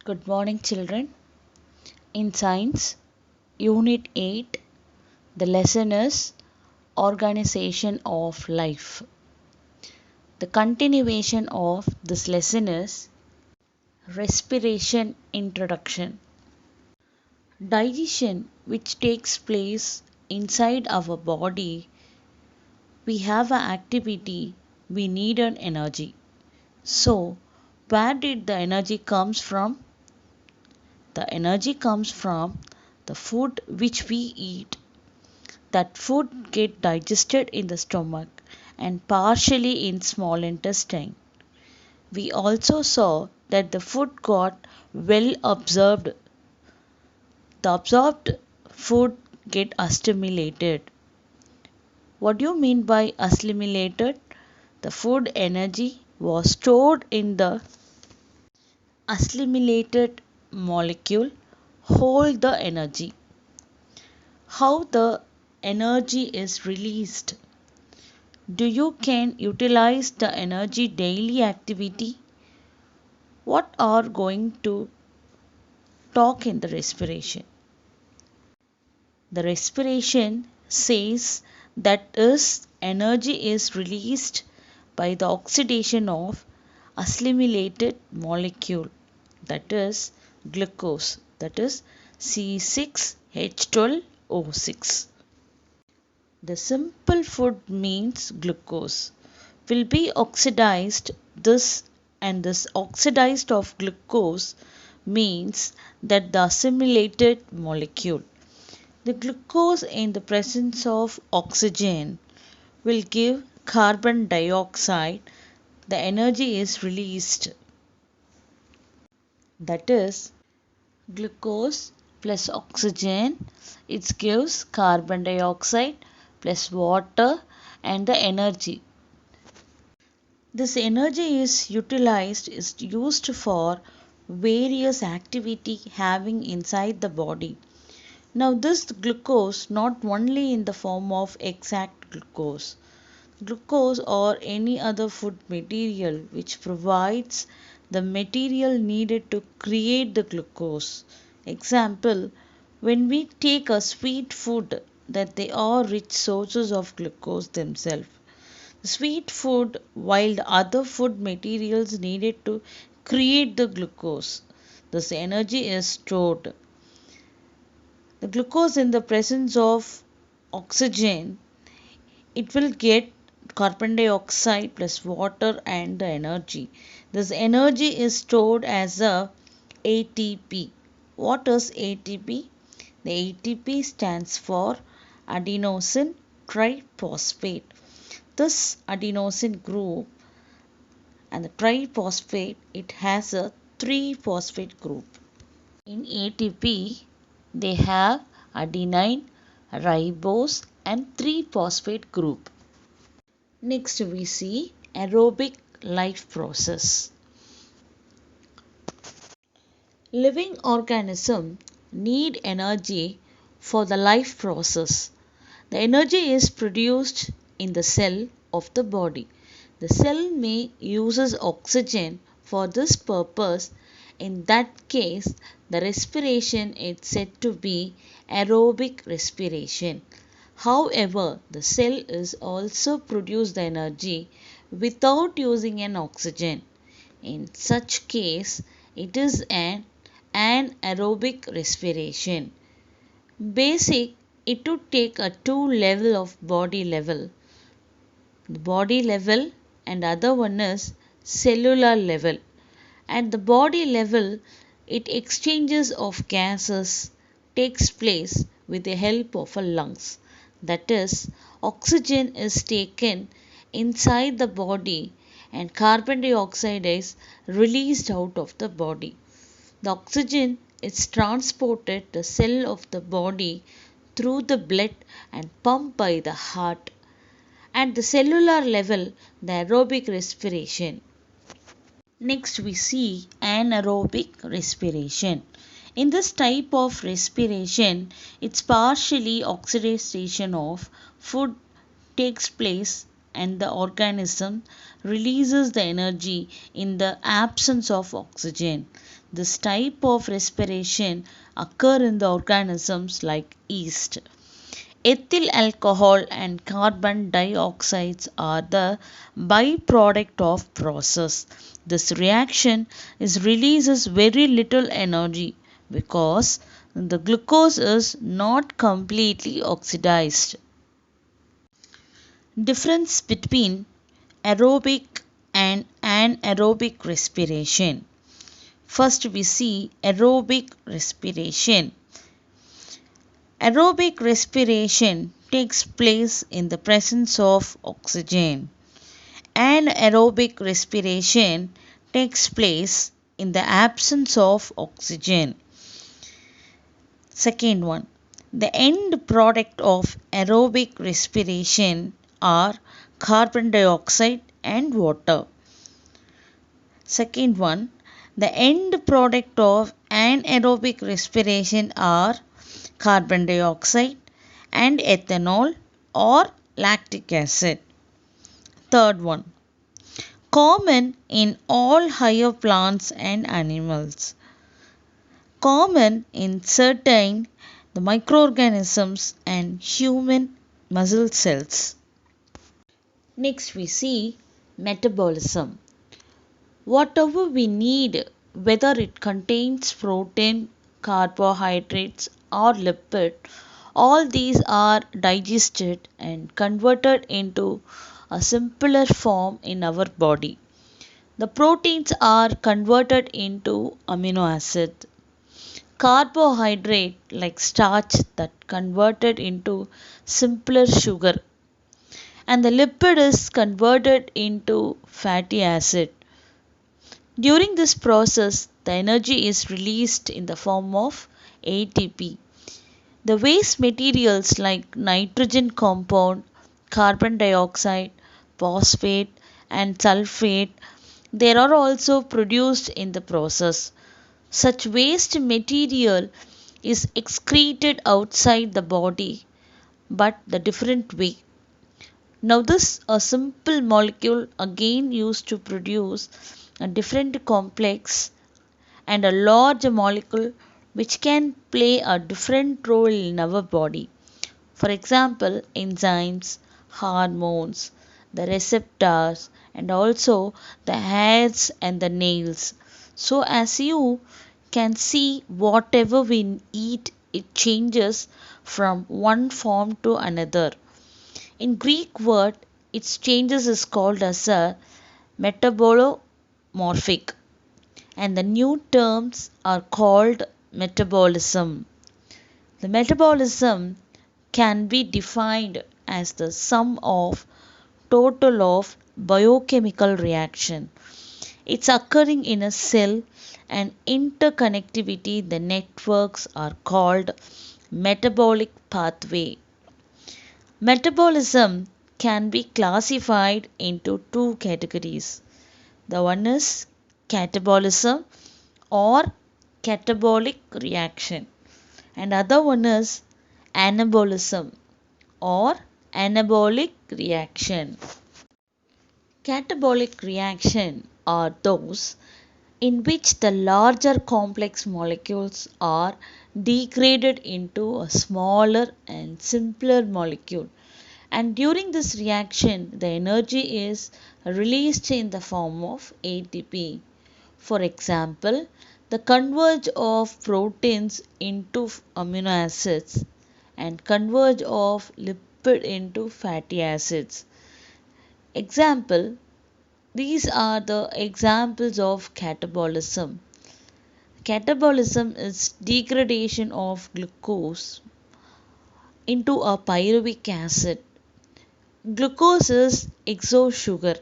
Good morning, children. In Science, Unit 8, the lesson is Organization of Life. The continuation of this lesson is Respiration Introduction. Digestion, which takes place inside our body, we have an activity, we need an energy. So, where did the energy comes from? The energy comes from the food which we eat. That food get digested in the stomach and partially in small intestine. We also saw that the food got well absorbed. The absorbed food get assimilated. What do you mean by assimilated? The food energy was stored in the assimilated molecule hold the energy. How the energy is released? Do you can utilize the energy daily activity? What are going to talk in the respiration? The respiration says that is energy is released by the oxidation of assimilated molecule, that is glucose, that is C6H12O6. The simple food means glucose will be oxidized. This oxidized of glucose means that the assimilated molecule. The glucose in the presence of oxygen will give carbon dioxide. The energy is released. That is glucose plus oxygen. It gives carbon dioxide plus water and the energy. This energy is used for various activity having inside the body. Now this glucose not only in the form of exact glucose or any other food material which provides the material needed to create the glucose. Example, when we take a sweet food, that they are rich sources of glucose themselves. Sweet food, while the other food materials needed to create the glucose, this energy is stored. The glucose in the presence of oxygen, it will get carbon dioxide plus water and the energy. This energy is stored as a ATP. What is ATP? The ATP stands for adenosine triphosphate. This adenosine group and the triphosphate, it has a 3-phosphate group. In ATP, they have adenine, ribose and 3-phosphate group. Next we see aerobic life process. Living organisms need energy for the life process. The energy is produced in the cell of the body. The cell may uses oxygen for this purpose. In that case, the respiration is said to be aerobic respiration. However, the cell is also produce the energy without using an oxygen. In such case, it is an anaerobic respiration. Basic, it would take a two level of body level. The body level and other one is cellular level. At the body level, it exchanges of gases takes place with the help of a lungs. That is, oxygen is taken inside the body and carbon dioxide is released out of the body. The oxygen is transported to the cell of the body through the blood and pumped by the heart. At the cellular level, the aerobic respiration. Next we see anaerobic respiration. In this type of respiration, it's partially oxidation of food takes place and the organism releases the energy in the absence of oxygen. This type of respiration occur in the organisms like yeast. Ethyl alcohol and carbon dioxide are the byproduct of process. This reaction releases very little energy because the glucose is not completely oxidized. Difference between aerobic and anaerobic respiration. First we see aerobic respiration. Aerobic respiration takes place in the presence of oxygen. Anaerobic respiration takes place in the absence of oxygen. Second one, the end product of aerobic respiration are carbon dioxide and water. Second one, the end product of anaerobic respiration are carbon dioxide and ethanol or lactic acid. Third one, common in all higher plants and animals. Common in certain the microorganisms and human muscle cells. Next we see metabolism. Whatever we need, whether it contains protein, carbohydrates or lipid, all these are digested and converted into a simpler form in our body. The proteins are converted into amino acid. Carbohydrate like starch that converted into simpler sugar, and the lipid is converted into fatty acid. During this process, the energy is released in the form of ATP. The waste materials like nitrogen compound, carbon dioxide, phosphate, and sulfate, they are also produced in the process. Such waste material is excreted outside the body, but the different way. Now this a simple molecule again used to produce a different complex and a large molecule which can play a different role in our body. For example, enzymes, hormones, the receptors, and also the hairs and the nails. So, as you can see, whatever we eat, it changes from one form to another. In Greek word, its changes is called as a metabolomorphic, and the new terms are called metabolism. The metabolism can be defined as the sum of total of biochemical reaction. It's occurring in a cell and interconnectivity the networks are called metabolic pathway. Metabolism can be classified into two categories. The one is catabolism or catabolic reaction, and other one is anabolism or anabolic reaction. Catabolic reaction are those in which the larger complex molecules are degraded into a smaller and simpler molecule, and during this reaction the energy is released in the form of ATP. For example, the converge of proteins into amino acids and converge of lipid into fatty acids. Example, these are the examples of catabolism. Catabolism is degradation of glucose into a pyruvic acid. Glucose is exo sugar.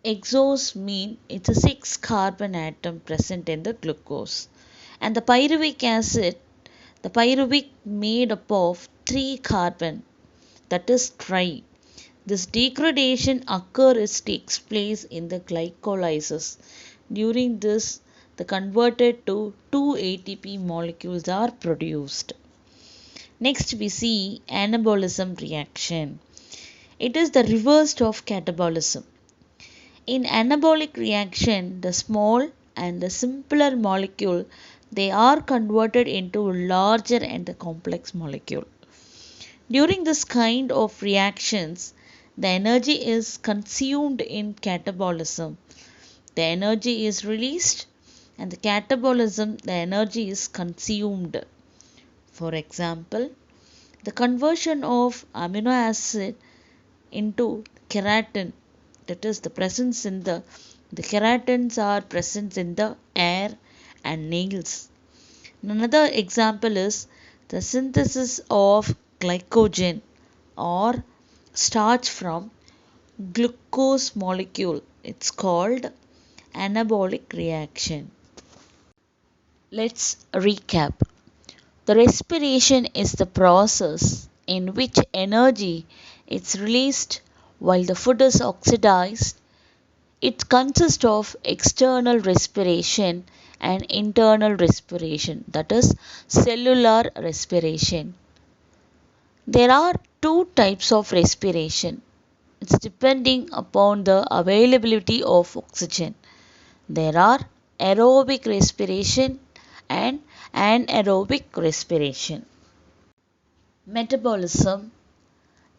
Exos mean it's a 6 carbon atom present in the glucose. And the pyruvic acid, the pyruvic made up of 3 carbon, that is tri. This degradation takes place in the glycolysis. During this, the converted to 2 ATP molecules are produced. Next we see anabolism reaction. It is the reverse of catabolism. In anabolic reaction, the small and the simpler molecule they are converted into larger and complex molecule. During this kind of reactions, the energy is consumed in catabolism. The energy is released and the catabolism the energy is consumed. For example, the conversion of amino acid into keratin, that is the presence in the keratins are present in the hair and nails. Another example is the synthesis of glycogen or starch from glucose molecule. It's called anabolic reaction. Let's recap. The respiration is the process in which energy is released while the food is oxidized. It consists of external respiration and internal respiration, that is, cellular respiration. There are two types of respiration. It's depending upon the availability of oxygen. There are aerobic respiration and anaerobic respiration. Metabolism,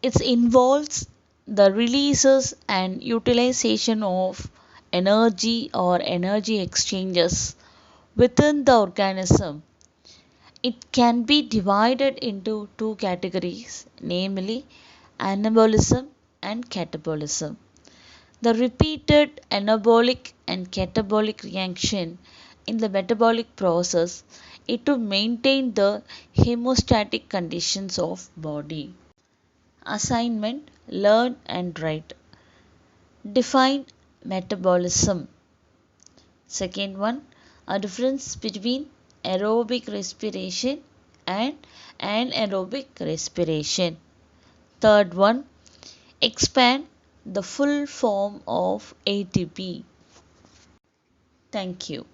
it involves the releases and utilization of energy or energy exchanges within the organism. It can be divided into two categories, namely anabolism and catabolism. The repeated anabolic and catabolic reaction in the metabolic process is to maintain the hemostatic conditions of body. Assignment: learn and write. Define metabolism. Second one, a difference between aerobic respiration and anaerobic respiration. Third one, expand the full form of ATP. Thank you.